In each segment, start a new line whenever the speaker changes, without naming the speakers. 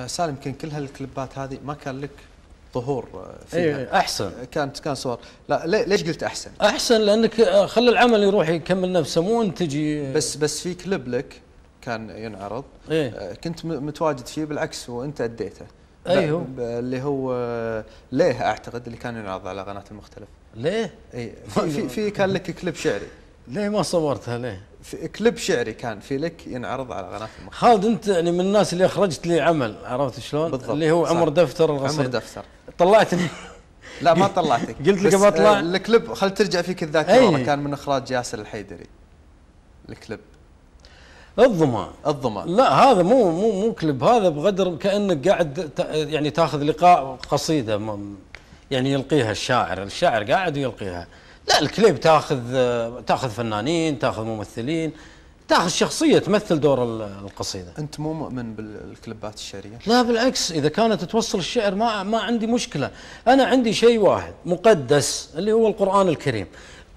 سالم، يمكن كل هالكليبات هذه ما كان لك ظهور فيها.
اي احسن.
كان صور. لا ليش قلت احسن؟
احسن لانك خلي العمل يروح يكمل نفسه، مو انت تجي.
بس في كليب لك كان ينعرض، كنت متواجد فيه بالعكس وانت اديته.
ايوه
اللي هو ليه اعتقد اللي كان ينعرض على قناه المختلف.
ليه؟
اي في كان لك كليب شعري.
ليه ما صورتها ليه؟
في كليب شعري كان في لك ينعرض على قناه المختلف.
خالد انت يعني من الناس اللي اخرجت لي عمل، عرفت شلون؟
بالضبط.
اللي هو عمر دفتر الغصيب.
عمر دفتر
طلعتني.
لا ما طلعتك.
قلت لك بطلع.
الكليب خل ترجع فيك الذاكره، كان من اخراج ياسر الحيدري. الكليب الظما.
لا هذا مو كليب، هذا بقدر كانك قاعد يعني تاخذ لقاء قصيده يعني يلقيها الشاعر قاعد ويلقيها. لا الكليب تاخذ فنانين، تاخذ ممثلين، تاخذ شخصيه تمثل دور القصيده.
انت مو مؤمن بالكليبات الشعريه؟
لا بالعكس، اذا كانت توصل الشعر ما عندي مشكله. انا عندي شيء واحد مقدس اللي هو القرآن الكريم.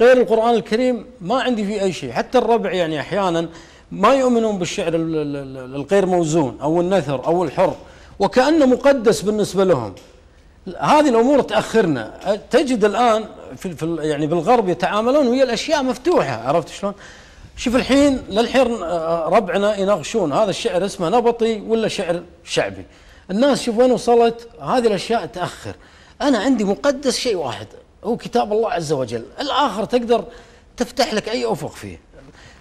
غير القرآن الكريم ما عندي فيه اي شيء. حتى الربع يعني احيانا ما يؤمنون بالشعر الغير موزون او النثر او الحر، وكأنه مقدس بالنسبه لهم. هذه الامور تاخرنا. تجد الان يعني بالغرب يتعاملون ويا الاشياء مفتوحه، عرفت شلون؟ شوف للحين ربعنا يناقشون هذا الشعر اسمه نبطي ولا شعر شعبي. الناس شوف وين وصلت، هذه الاشياء تاخر. انا عندي مقدس شيء واحد هو كتاب الله عز وجل، الاخر تقدر تفتح لك اي افق فيه.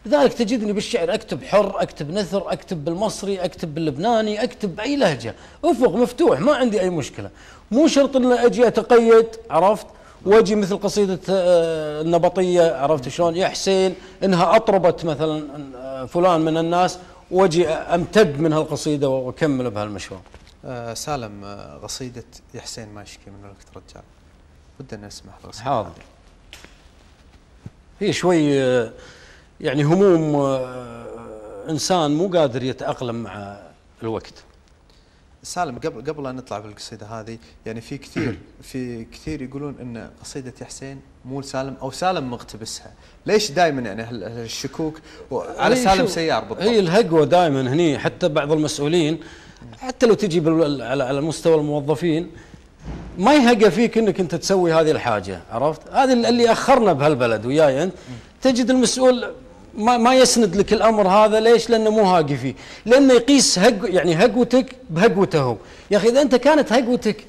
لذلك تجدني بالشعر اكتب حر، اكتب نثر، اكتب بالمصري، اكتب باللبناني، اكتب باي لهجه، افق مفتوح ما عندي اي مشكله. مو شرط ان اجي اتقيد، عرفت؟ واجي مثل قصيده النبطيه، عرفت شلون؟ يا حسين انها اطربت مثلا فلان من الناس، واجي امتد من هالقصيده واكمل بهالمشوار.
سالم، قصيده يا حسين ما يشكي من وقت رجال، ودنا نسمع القصيده.
حاضر. هي شوي يعني هموم انسان مو قادر يتاقلم مع الوقت.
سالم، قبل ان نطلع بالقصيده هذه، يعني في كثير يقولون ان قصيده يا حسين مو سالم او سالم مقتبسها، ليش دائما يعني هالشكوك على سالم سيار بالضبط؟
هي الهقوه دائما هني، حتى بعض المسؤولين حتى لو تجي على مستوى الموظفين ما يهقى فيك انك انت تسوي هذه الحاجه، عرفت؟ هذه اللي اخرنا بهالبلد وياي انت. تجد المسؤول ما يسند لك الامر هذا، ليش؟ لانه مو هاقي فيه، لانه يقيس يعني هقوتك بهقوته هو. يا اخي اذا انت كانت هقوتك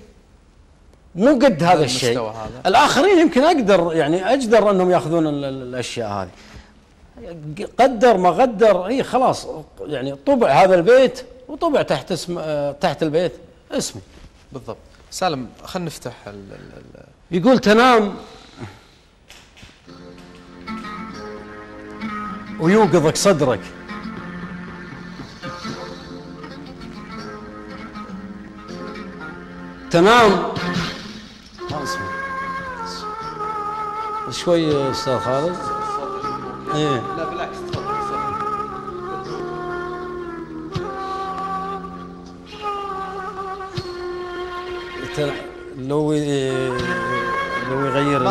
مو قد هذا الشيء، الاخرين يمكن اجدر انهم ياخذون الاشياء هذه. قدر ما قدر، هي خلاص يعني طبع هذا البيت وطبع تحت البيت اسمي.
بالضبط. سالم خلينا نفتح
يقول تنام ويوقظك صدرك، تنام شوي استاذ خالد. ايه
لا بالعكس
لو يغير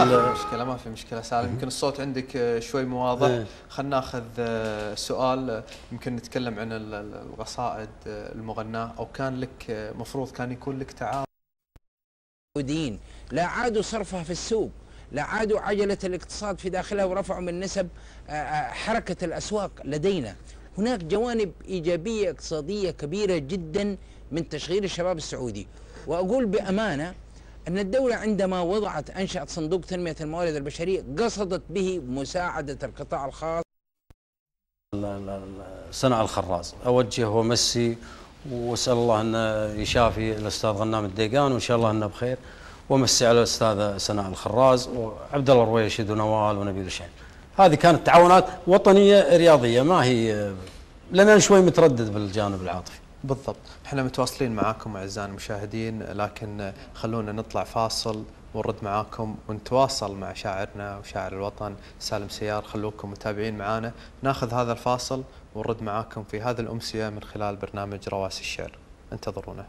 ما في مشكله سالم، يمكن الصوت عندك شوي مو واضح. خلينا ناخذ سؤال، يمكن نتكلم عن القصائد المغناه، او كان لك مفروض كان يكون لك تعاون.
لا عادوا صرفها في السوق، لا عادوا عجله الاقتصاد في داخلها ورفعوا من نسب حركه الاسواق لدينا. هناك جوانب ايجابيه اقتصاديه كبيره جدا من تشغيل الشباب السعودي. واقول بامانه أن الدولة عندما أنشأت صندوق تنمية الموارد البشرية قصدت به مساعدة القطاع الخاص.
سناء الخراز أوجه ومسي وأسأل الله أن يشافي الأستاذ غنام الديقان، وإن شاء الله أنه بخير، ومسي على الأستاذة سناء الخراز وعبد الله الرويشد ونوال ونبيل الشين. هذه كانت تعاونات وطنية رياضية، ما هي لأننا شوي متردد بالجانب العاطفي.
بالضبط. احنا متواصلين معاكم اعزائنا المشاهدين، لكن خلونا نطلع فاصل ونرد معاكم ونتواصل مع شاعرنا وشاعر الوطن سالم سيار. خلوكم متابعين معانا، ناخذ هذا الفاصل ونرد معاكم في هذه الأمسية من خلال برنامج رواسي الشعر. انتظرونا.